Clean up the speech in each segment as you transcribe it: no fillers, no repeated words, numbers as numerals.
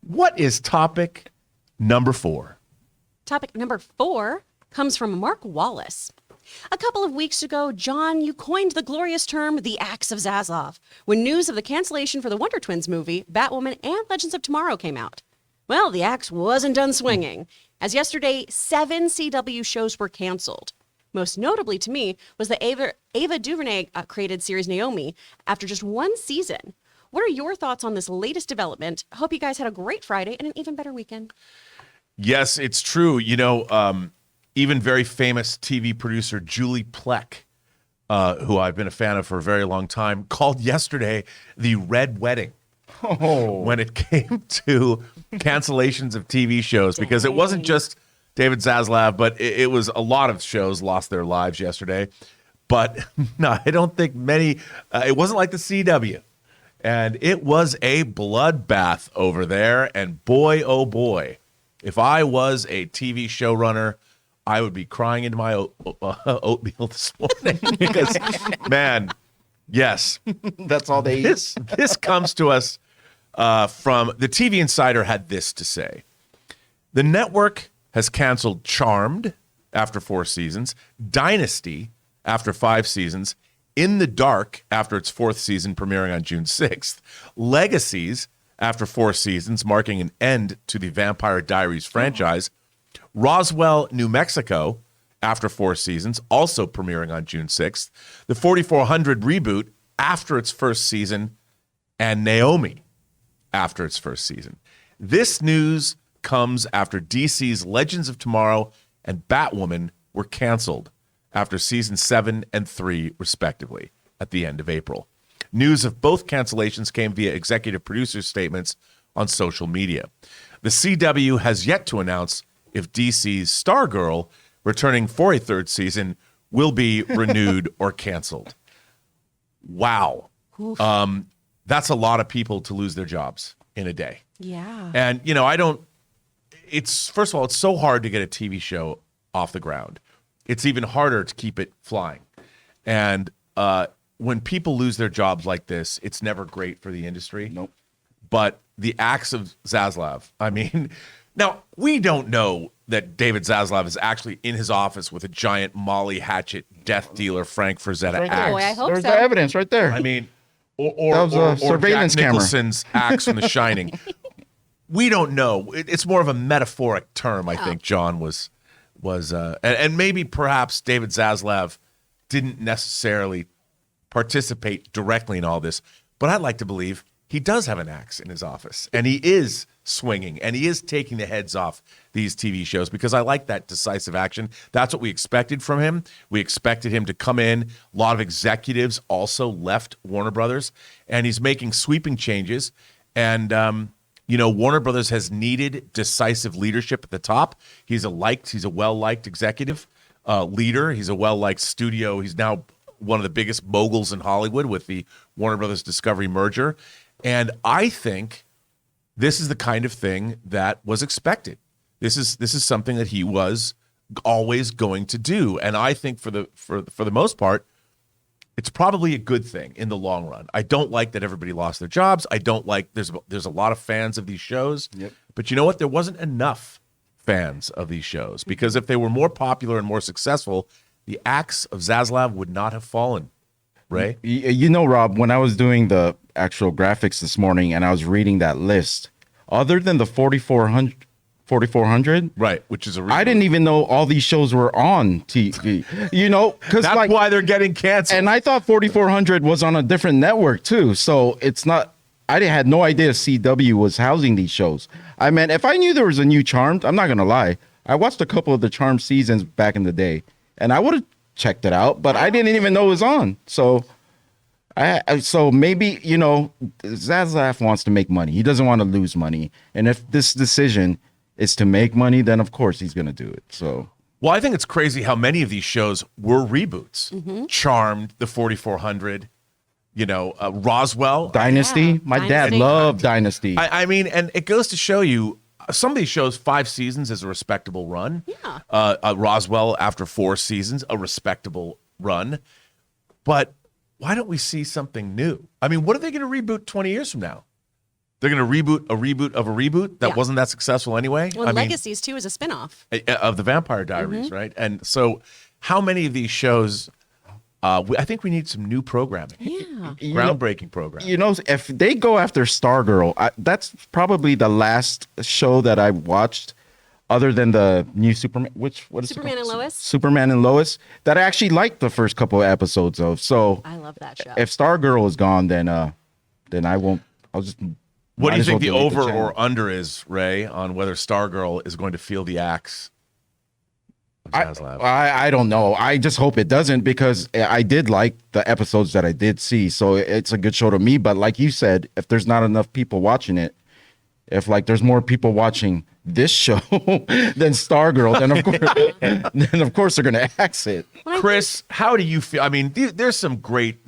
What is topic number 4? Topic number 4 comes from Mark Wallace. A couple of weeks ago, John, you coined the glorious term, the Axe of Zaslav, when news of the cancellation for the Wonder Twins movie, Batwoman, and Legends of Tomorrow came out. Well, the axe wasn't done swinging. As yesterday, 7 CW shows were canceled. Most notably to me was the Ava DuVernay created series Naomi after just 1 season. What are your thoughts on this latest development? Hope you guys had a great Friday and an even better weekend. Yes, it's true. Even very famous TV producer Julie Plec, who I've been a fan of for a very long time, called yesterday the Red Wedding when it came to cancellations of TV shows, because it wasn't just David Zaslav, but it was a lot of shows lost their lives yesterday. But no, I don't think many, it wasn't like the CW. And it was a bloodbath over there. And boy, oh boy, if I was a TV showrunner, I would be crying into my oatmeal this morning because, man, yes. That's all they eat. This comes to us from the TV Insider had this to say. The network has canceled Charmed after 4 seasons, Dynasty after 5 seasons, In the Dark after its 4th season premiering on June 6th, Legacies after 4 seasons, marking an end to the Vampire Diaries franchise, Roswell, New Mexico, after 4 seasons, also premiering on June 6th, the 4400 reboot after its 1st season, and Naomi after its 1st season. This news comes after DC's Legends of Tomorrow and Batwoman were canceled after season 7 and 3, respectively, at the end of April. News of both cancellations came via executive producer statements on social media. The CW has yet to announce if DC's Stargirl, returning for a 3rd season, will be renewed or canceled. Wow. That's a lot of people to lose their jobs in a day. Yeah. And, first of all, it's so hard to get a TV show off the ground. It's even harder to keep it flying. And when people lose their jobs like this, it's never great for the industry. Nope. But the Axe of Zaslav, now, we don't know that David Zaslav is actually in his office with a giant Molly Hatchet death dealer Frank Frazetta Right axe. Boy, I hope There's so. the evidence right there. Or surveillance Jack camera. Nicholson's axe from The Shining. We don't know. It's more of a metaphoric term, I think. John was and maybe perhaps David Zaslav didn't necessarily participate directly in all this, but I'd like to believe he does have an axe in his office, and he is swinging, and he is taking the heads off these TV shows, because I like that decisive action. That's what we expected from him. We expected him to come in. A lot of executives also left Warner Brothers, and he's making sweeping changes. And, Warner Brothers has needed decisive leadership at the top. He's a well-liked executive leader. He's a well-liked studio. He's now one of the biggest moguls in Hollywood with the Warner Brothers Discovery merger. And I think this is the kind of thing that was expected. This is something that he was always going to do. And I think for the most part, it's probably a good thing in the long run. I don't like that everybody lost their jobs. I don't like there's a lot of fans of these shows. Yep. But you know what? There wasn't enough fans of these shows, because if they were more popular and more successful, the Axe of Zaslav would not have fallen. Ray? Rob, when I was doing the actual graphics this morning and I was reading that list, other than the 4400, Right, which is I didn't even know all these shows were on TV. Because that's why they're getting canceled. And I thought 4400 was on a different network too. So it's not. I had no idea CW was housing these shows. If I knew there was a new Charmed, I'm not gonna lie, I watched a couple of the Charmed seasons back in the day, and I would have checked it out, but I didn't even know it was on. So maybe, Zaslav wants to make money. He doesn't want to lose money. And if this decision is to make money, then of course he's going to do it. So, well, I think it's crazy how many of these shows were reboots. Mm-hmm. Charmed, the 4400, Roswell. Dynasty. Yeah, My Dynasty. dad loved Dynasty. And it goes to show you, some of these shows, 5 seasons is a respectable run. Yeah. Roswell, after 4 seasons, a respectable run. But why don't we see something new? What are they going to reboot 20 years from now? They're going to reboot a reboot of a reboot that Yeah. wasn't that successful anyway. Well, Legacies too is a spinoff. Of the Vampire Diaries, right? And so, how many of these shows? I think we need some new programming. Yeah. Groundbreaking programming. If they go after Stargirl, that's probably the last show that I watched, other than the new Superman. What is Superman it called? and Lois? Superman and Lois, that I actually liked the first couple of episodes of. So I love that show. if Stargirl is gone, then I won't. I'll just. What do you think the delete over channel. or under is, Ray, on whether Stargirl is going to feel the axe of Zaslav? I don't know. I just hope it doesn't, because I did like the episodes that I did see. So it's a good show to me. But like you said, if there's not enough people watching it, if like there's more people watching this show than Stargirl, then of course they're gonna axe it. Chris, how do you feel? I mean, there's some great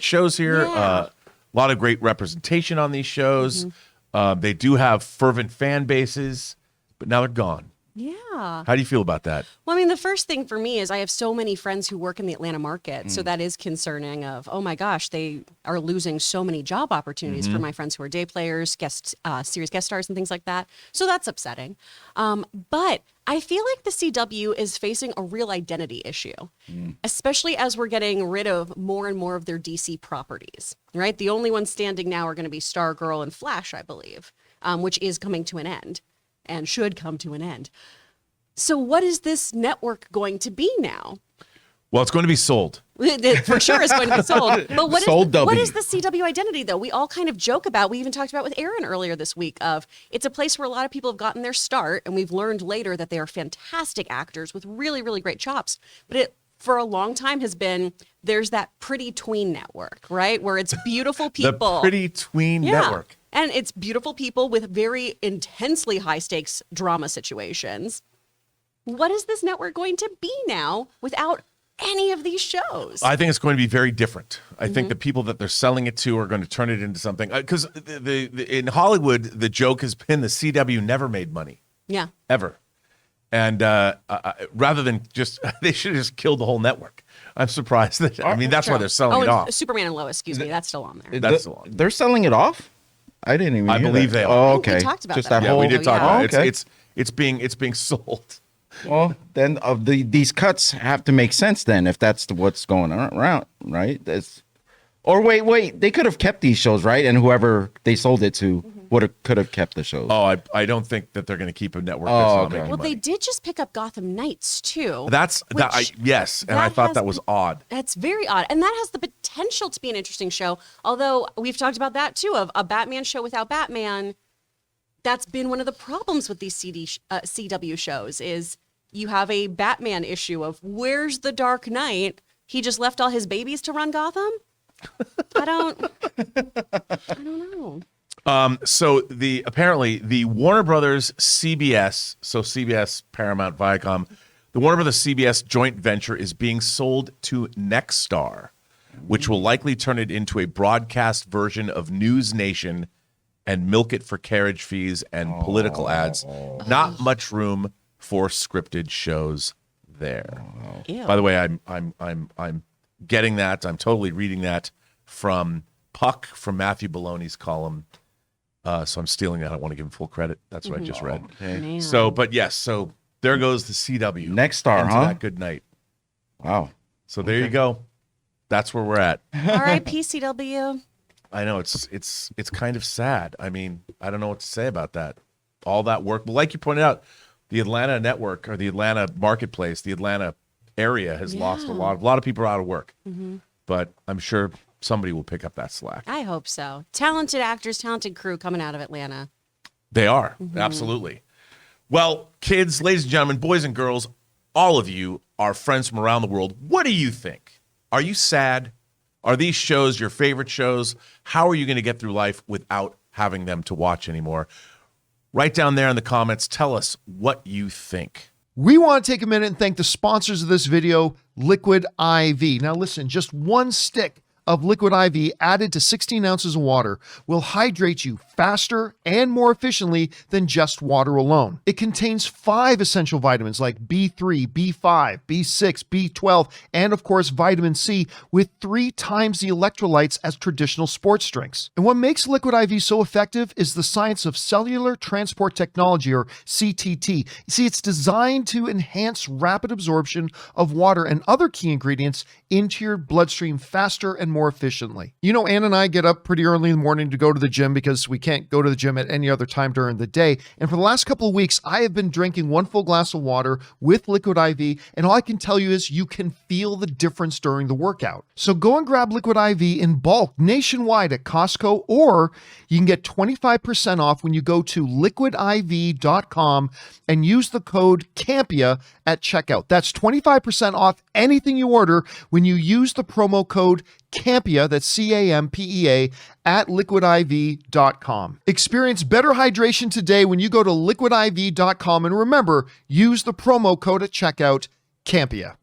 shows here. Yeah. A lot of great representation on these shows. They do have fervent fan bases, but now they're gone. Yeah. How do you feel about that? Well, I mean, the first thing for me is I have so many friends who work in the Atlanta market. So that is concerning of, oh my gosh, they are losing so many job opportunities for my friends who are day players, series guest stars and things like that. So that's upsetting. But I feel like the CW is facing a real identity issue, especially as we're getting rid of more and more of their DC properties, right? The only ones standing now are going to be Stargirl and Flash, I believe, which is coming to an end and should come to an end. So what is this network going to be now? Well, it's going to be sold. For sure it's going to be sold. But what Sold is the CW identity, though? We all kind of joke about, we even talked about with Aaron earlier this week, of it's a place where a lot of people have gotten their start, and we've learned later that they are fantastic actors with really, really great chops. But it, for a long time, has been, there's that pretty tween network, right? Where it's beautiful people. The Pretty Tween Network. And it's beautiful people with very intensely high stakes drama situations. What is this network going to be now without any of these shows? I think it's going to be very different. I think the people that they're selling it to are going to turn it into something. Because in Hollywood, the joke has been the CW never made money. Yeah. Ever. And rather than just, they should have just killed the whole network. I'm surprised that, I mean, that's why they're selling it and off. Superman and Lois, excuse me, that's still on there. That's the one. They're selling it off? I didn't even. I hear believe that. they are. Oh, I think we okay. talked about Just that. that Yeah, whole. we did talk about it. Okay. It's being sold. Well, then of these cuts have to make sense then, if that's what's going on around, right? Or wait, they could have kept these shows, right? And whoever they sold it to could have kept the shows. Oh, I don't think that they're going to keep a network that's not okay. making Well, money. they did just pick up Gotham Knights, too. Yes, and I thought that was odd. That's very odd. And that has the potential to be an interesting show. Although we've talked about that, too, of a Batman show without Batman. That's been one of the problems with these CW shows is you have a Batman issue of where's the Dark Knight? He just left all his babies to run Gotham? I don't know. So apparently the Warner Brothers CBS, so CBS, Paramount, Viacom, the Warner Brothers CBS joint venture is being sold to Nexstar, which will likely turn it into a broadcast version of News Nation and milk it for carriage fees and political ads. Not much room for scripted shows there. Ew. By the way, I'm getting that. I'm totally reading that from Puck, from Matthew Baloney's column. So I'm stealing that. I want to give him full credit. That's what I just read. Man. So, but yes, so there goes the CW. Nexstar, into huh? that good night. Wow. So there you go. That's where we're at. R.I.P. CW. I know it's kind of sad. I mean, I don't know what to say about that. All that work, but like you pointed out, the Atlanta network or the Atlanta marketplace, the Atlanta area has lost a lot of people are out of work. But I'm sure somebody will pick up that slack. I hope so. Talented actors, talented crew coming out of Atlanta. They are. Absolutely. Well, kids, ladies and gentlemen, boys and girls, all of you are friends from around the world. What do you think? Are you sad? Are these shows your favorite shows? How are you going to get through life without having them to watch anymore? Write down there in the comments. Tell us what you think. We want to take a minute and thank the sponsors of this video, Liquid IV. Now listen, just one stick of Liquid IV added to 16 ounces of water will hydrate you faster and more efficiently than just water alone. It contains 5 essential vitamins like B3, B5, B6, B12, and of course vitamin C, with 3 times the electrolytes as traditional sports drinks. And what makes Liquid IV so effective is the science of cellular transport technology, or CTT. You see, it's designed to enhance rapid absorption of water and other key ingredients into your bloodstream faster and more efficiently. You know, Ann and I get up pretty early in the morning to go to the gym because we can't go to the gym at any other time during the day. And for the last couple of weeks, I have been drinking 1 full glass of water with Liquid IV, and all I can tell you is you can feel the difference during the workout. So go and grab Liquid IV in bulk nationwide at Costco, or you can get 25% off when you go to liquidiv.com and use the code CAMPEA at checkout. That's 25% off anything you order when you use the promo code CAMPEA, that's CAMPEA, at liquidiv.com. Experience better hydration today when you go to liquidiv.com, and remember, use the promo code at checkout, CAMPEA.